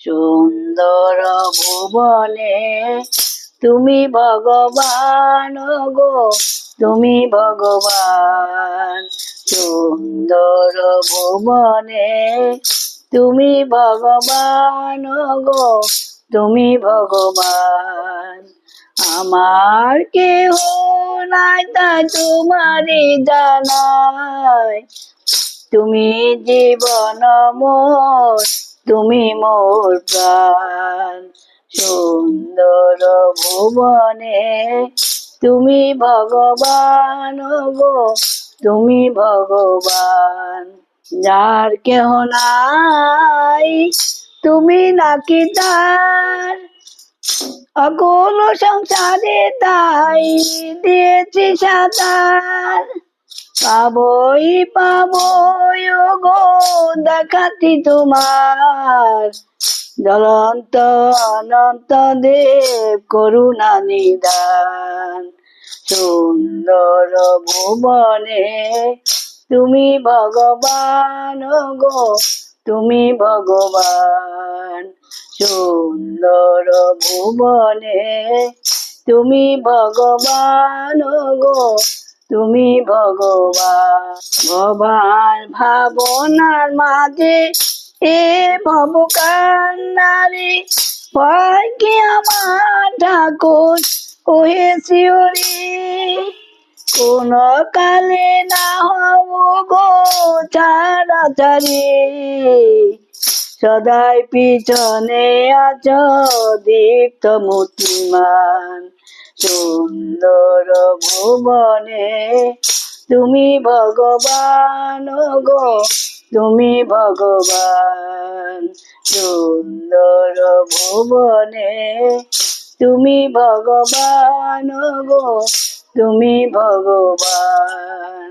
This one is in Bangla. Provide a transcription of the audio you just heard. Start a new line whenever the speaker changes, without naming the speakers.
সুন্দর ভুবনে তুমি ভগবান গো, তুমি ভগবান। সুন্দর ভুবনে তুমি ভগবান গো, তুমি ভগবান। আমার কেহ নাই তাই তোমারই জানাই, তুমি জীবন মোর, তুমি মোর প্রাণ। সুন্দর ভুবনে তুমি ভগবান গো, তুমি ভগবান। যার কেহ নাই তুমি নাকি তার, অকুল সংসারে তাই দিয়েছি সাঁতার। পাবই পাবই গো দেখাতি তোমার, জ্বলন্ত অনন্ত দেব করুণা নিদান। সুন্দর ভুবনে তুমি ভগবান গো, তুমি ভগবান। সুন্দর ভুবনে তুমি ভগবান গো, তুমি ভগবান। ভবান ভাবনার মাঝে এ ভব কান্নারে, ভয় কি আমার ঠাকুর ওহে শিহরি। কোন কালে না হব গো ছাড়াছাড়ি, সদাই পিছনে আছ দীপ্ত মূর্তিমান। সুন্দর ভুবনে তুমি ভগবান গো, তুমি ভগবান। সুন্দর ভুবনে তুমি ভগবান গো, তুমি ভগবান।